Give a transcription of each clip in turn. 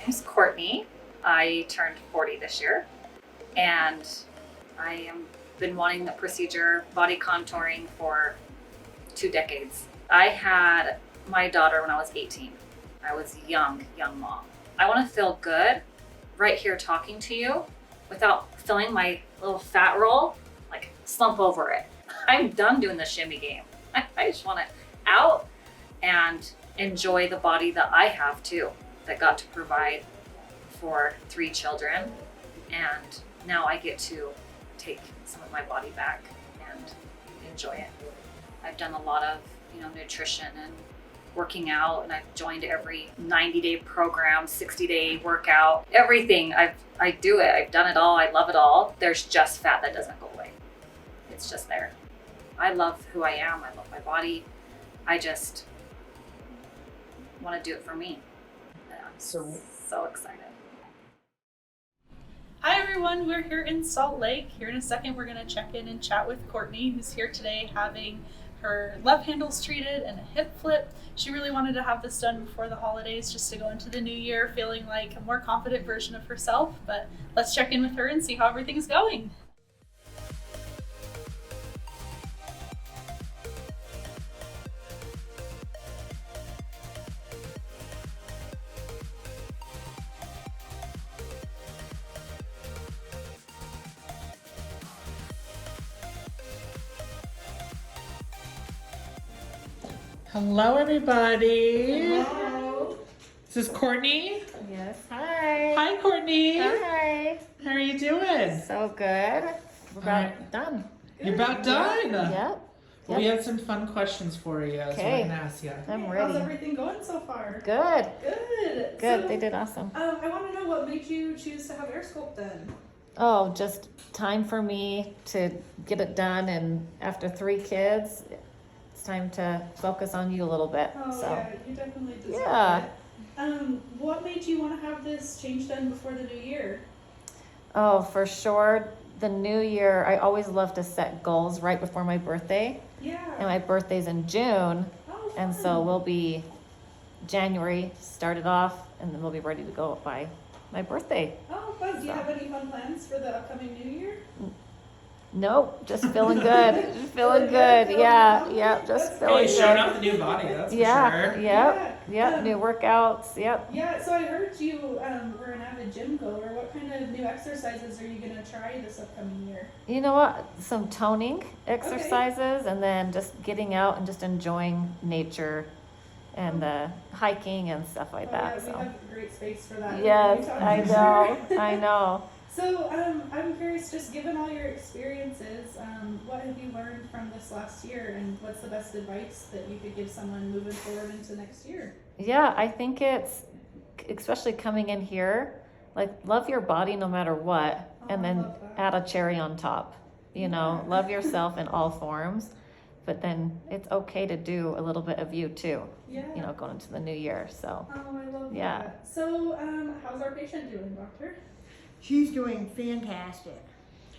name's Courtney. I turned 40 this year, and I have been wanting the procedure, body contouring, for 2 decades. I had my daughter when I was 18. I was young mom. I want to feel good right here talking to you without feeling my little fat roll, like slump over it. I'm done doing the shimmy game. I just want it out and enjoy the body that I have too, that got to provide for 3 children. And now I get to take some of my body back and enjoy it. I've done a lot of, nutrition and working out, and I've joined every 90-day program, 60-day workout, everything. I do it. I've done it all. I love it all. There's just fat that doesn't go away. It's just there. I love who I am. I love my body. I just want to do it for me. And I'm so excited. Hi everyone, we're here in Salt Lake. Here in a second we're going to check in and chat with Courtney, who's here today having her love handles treated and a hip flip. She really wanted to have this done before the holidays just to go into the new year feeling like a more confident version of herself. But let's check in with her and see how everything's going. Hello, everybody. Hello. This is Courtney. Yes. Hi. Hi, Courtney. Hi. How are you doing? So good. We're about done. You're about done. Yep. Well, we have some fun questions for you, so we're Okay. going to ask you. I'm How's ready. everything going so far? Good. Good. Good. So, They did awesome. I want to know what made you choose to have AirSculpt done. Oh, just time for me to get it done, and after 3 kids, it's time to focus on you a little bit. Oh so yeah, you definitely deserve Yeah. it. What made you want to have this change done before the new year? Oh, for sure. The new year, I always love to set goals right before my birthday, Yeah. and my birthday's in June. Oh, And fun. so we'll be January started off, and then we'll be ready to go by my birthday. Oh, fun. Do you So. have any fun plans for the upcoming new year? Nope, just feeling good. Just feeling good. Feeling Yeah, good? yeah, just That's feeling Hey, showing good. off the new body, that's Yeah, for sure. yep, new workouts. Yep. Yeah, so I heard you were an avid gym goer. What kind of new exercises are you going to try this upcoming year? You know what? Some toning exercises, and then just getting out and just enjoying nature and hiking and stuff like that. Yeah, So we have great space for that. yes, in Utah, I for know, sure. I know. So I'm curious, just given all your experiences, what have you learned from this last year, and what's the best advice that you could give someone moving forward into next year? Yeah, I think it's, especially coming in here, like, love your body no matter what, and I then love that. add a cherry on top. Love yourself in all forms, but then it's okay to do a little bit of you too, Yeah. going into the new year. So, Oh, I love Yeah. that. So, how's our patient doing, doctor? She's doing fantastic.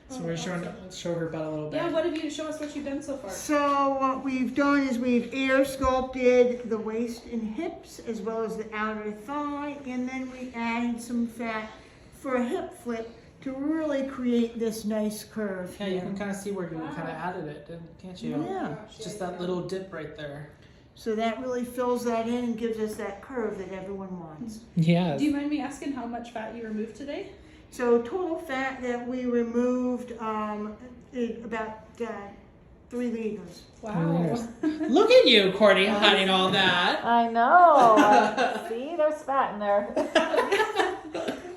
So we're showing, let's show her butt a little bit. Yeah, what have you, show us what you've done so far. So what we've done is we've air sculpted the waist and hips as well as the outer thigh, and then we added some fat for a hip flip to really create this nice curve. Yeah, you can kind of see where you kind of added it, can't you? Yeah. It's just that little dip right there. So that really fills that in and gives us that curve that everyone wants. Yeah. Do you mind me asking how much fat you removed today? So total fat that we removed is about 3 liters. Wow. Look at you, Courtney, hiding all that. I know. See, there's fat in there.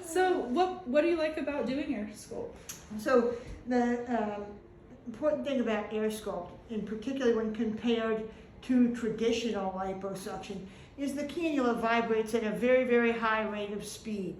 So what do you like about doing AirSculpt? So the important thing about AirSculpt, in particular when compared to traditional liposuction, is the cannula vibrates at a very, very high rate of speed.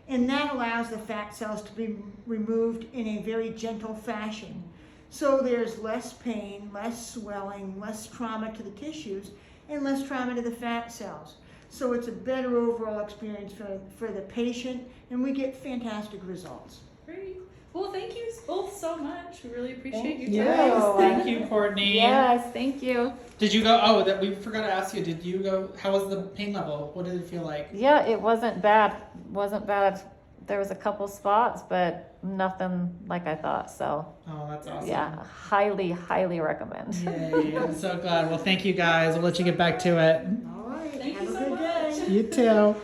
And that allows the fat cells to be removed in a very gentle fashion. So there's less pain, less swelling, less trauma to the tissues, and less trauma to the fat cells. So it's a better overall experience for the patient, and we get fantastic results. Great. Well, thank you both so much. We really appreciate your Yes, time. thank you, Courtney. Yes, thank you. Did you go? Oh, that we forgot to ask you. Did you go? How was the pain level? What did it feel like? Yeah, it wasn't bad. Wasn't bad. There was a couple spots, but nothing like I thought. So Oh, that's awesome. yeah, highly, highly recommend. Yay, I'm so glad. Well, thank you guys. I'll let you get back to it. All right, Thank have you a so good day. much. You too.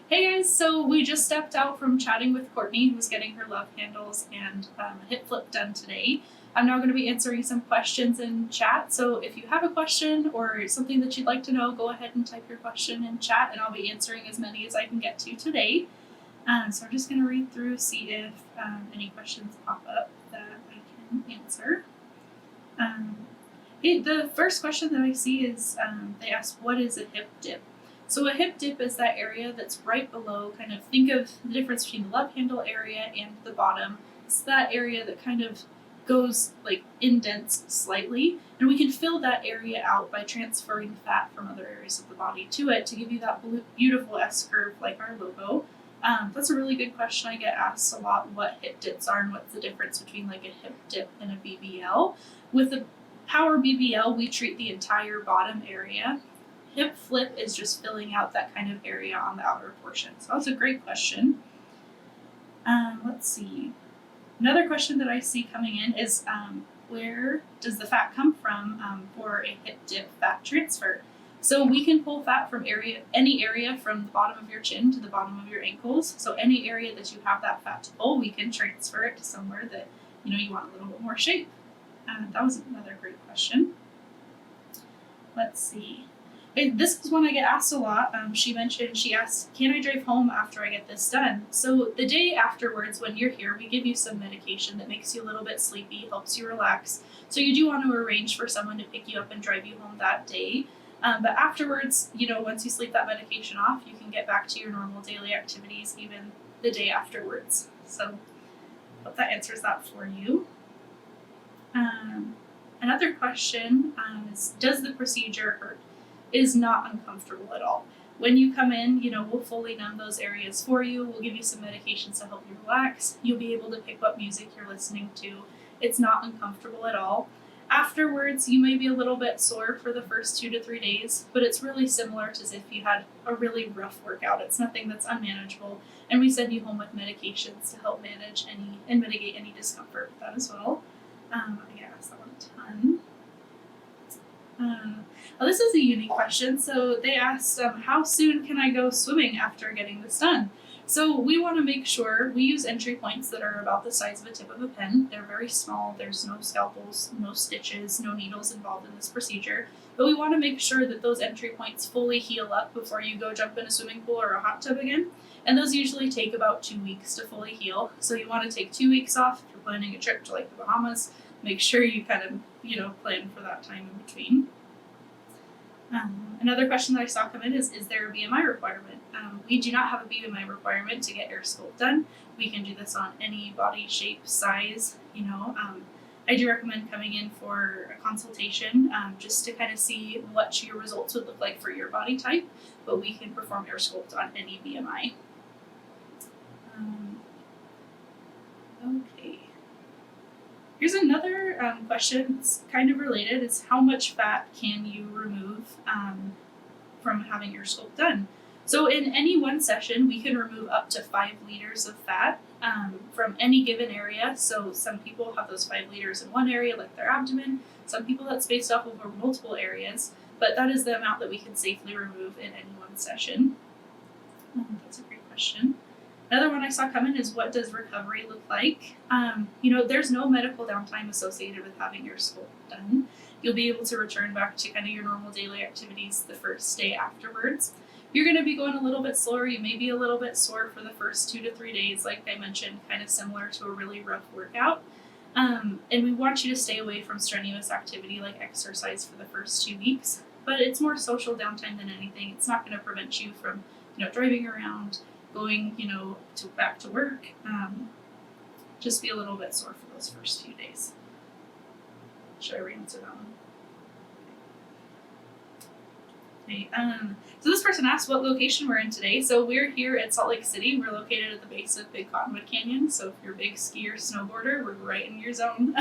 Hey guys, so we just stepped out from chatting with Courtney, who's getting her love handles and a hip flip done today. I'm now going to be answering some questions in chat. So if you have a question or something that you'd like to know, go ahead and type your question in chat, and I'll be answering as many as I can get to today. So I'm just going to read through, see if any questions pop up that I can answer. The first question that I see is they ask, what is a hip dip? So a hip dip is that area that's right below, kind of think of the difference between the love handle area and the bottom. It's that area that kind of goes like indents slightly, and we can fill that area out by transferring fat from other areas of the body to it to give you that beautiful S-curve like our logo. That's a really good question. I get asked a lot what hip dips are and what's the difference between like a hip dip and a BBL. With a power BBL, we treat the entire bottom area. Hip flip is just filling out that kind of area on the outer portion. So that's a great question. Let's see. Another question that I see coming in is where does the fat come from for a hip dip fat transfer? So we can pull fat from any area from the bottom of your chin to the bottom of your ankles. So any area that you have that fat to pull, we can transfer it to somewhere that you want a little bit more shape. That was another great question. Let's see. This is one I get asked a lot. She asked, can I drive home after I get this done? So the day afterwards, when you're here, we give you some medication that makes you a little bit sleepy, helps you relax. So you do want to arrange for someone to pick you up and drive you home that day. But afterwards, once you sleep that medication off, you can get back to your normal daily activities even the day afterwards. So hope that answers that for you. Another question is, does the procedure hurt? It is not uncomfortable at all. When you come in, we'll fully numb those areas for you. We'll give you some medications to help you relax. You'll be able to pick what music you're listening to. It's not uncomfortable at all. Afterwards, you may be a little bit sore for the first 2 to 3 days, but it's really similar to as if you had a really rough workout. It's nothing that's unmanageable, and we send you home with medications to help manage and mitigate any discomfort with that as well. I get asked that one a ton. This is a unique question. So they asked, how soon can I go swimming after getting this done? So we want to make sure we use entry points that are about the size of a tip of a pen. They're very small. There's no scalpels, no stitches, no needles involved in this procedure. But we want to make sure that those entry points fully heal up before you go jump in a swimming pool or a hot tub again. And those usually take about 2 weeks to fully heal. So you want to take 2 weeks off if you're planning a trip to like the Bahamas. Make sure you kind of, plan for that time in between. Another question that I saw come in is there a BMI requirement? We do not have a BMI requirement to get AirSculpt done. We can do this on any body shape, size, I do recommend coming in for a consultation just to kind of see what your results would look like for your body type, but we can perform AirSculpt on any BMI. Okay. Here's another question that's kind of related. It's how much fat can you remove from having your sculpt done? So in any one session, we can remove up to 5 liters of fat from any given area. So some people have those 5 liters in one area, like their abdomen. Some people that's spaced off over multiple areas, but that is the amount that we can safely remove in any one session. That's a great question. Another one I saw come in is, what does recovery look like? There's no medical downtime associated with having your sculpt done. You'll be able to return back to kind of your normal daily activities the first day afterwards. You're going to be going a little bit slower. You may be a little bit sore for the first 2 to 3 days, like I mentioned, kind of similar to a really rough workout. And we want you to stay away from strenuous activity like exercise for the first 2 weeks. But it's more social downtime than anything. It's not going to prevent you from, driving around, going, back to work. Just be a little bit sore for those first few days. Should I re-answer that one? Okay. So this person asked what location we're in today. So we're here at Salt Lake City. We're located at the base of Big Cottonwood Canyon. So if you're a big skier, snowboarder, we're right in your zone.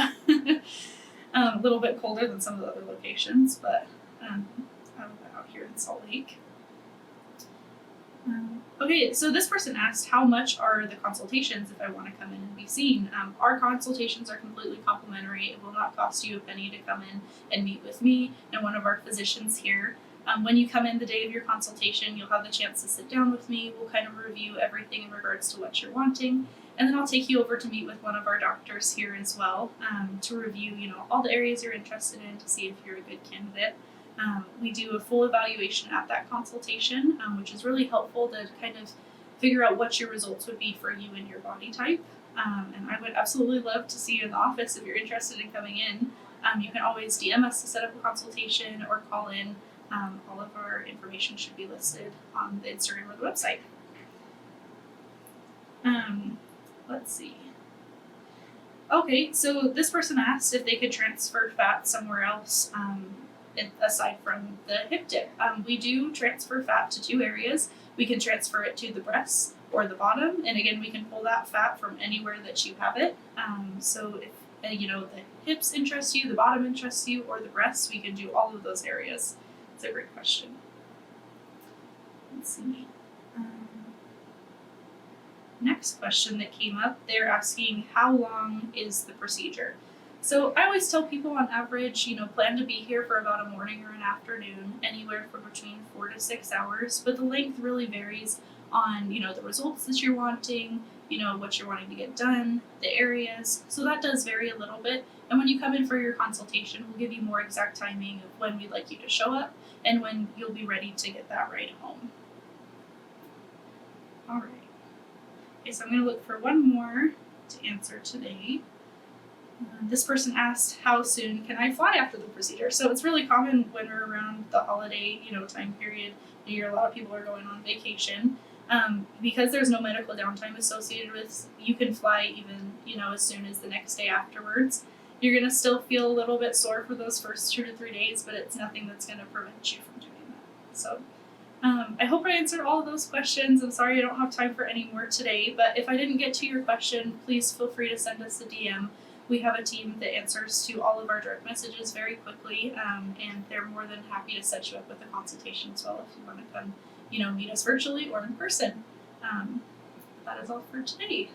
A little bit colder than some of the other locations, but out here in Salt Lake. Okay, so this person asked, how much are the consultations if I want to come in and be seen? Our consultations are completely complimentary. It will not cost you a penny to come in and meet with me and one of our physicians here. When you come in the day of your consultation, you'll have the chance to sit down with me. We'll kind of review everything in regards to what you're wanting. And then I'll take you over to meet with one of our doctors here as well, to review, all the areas you're interested in to see if you're a good candidate. We do a full evaluation at that consultation, which is really helpful to kind of figure out what your results would be for you and your body type. And I would absolutely love to see you in the office if you're interested in coming in. You can always DM us to set up a consultation or call in. All of our information should be listed on the Instagram or the website. Let's see. Okay, so this person asked if they could transfer fat somewhere else aside from the hip dip. We do transfer fat to 2 areas. We can transfer it to the breasts or the bottom, and again, we can pull that fat from anywhere that you have it. So if the hips interest you, the bottom interests you, or the breasts, we can do all of those areas. It's a great question. Let's see. Next question that came up, they're asking, how long is the procedure? So I always tell people on average, plan to be here for about a morning or an afternoon, anywhere from between 4 to 6 hours, but the length really varies on, the results that you're wanting, what you're wanting to get done, the areas. So that does vary a little bit. And when you come in for your consultation, we'll give you more exact timing of when we'd like you to show up and when you'll be ready to get that ride home. All right. Okay, so I'm going to look for one more to answer today. This person asked, how soon can I fly after the procedure? So it's really common when we're around the holiday, time period. A lot of people are going on vacation. Because there's no medical downtime associated with, you can fly even, as soon as the next day afterwards. You're going to still feel a little bit sore for those first 2 to 3 days, but it's nothing that's going to prevent you from doing that. So I hope I answered all of those questions. I'm sorry I don't have time for any more today, but if I didn't get to your question, please feel free to send us a DM. We have a team that answers to all of our direct messages very quickly, and they're more than happy to set you up with a consultation as well if you want to come, meet us virtually or in person. That is all for today.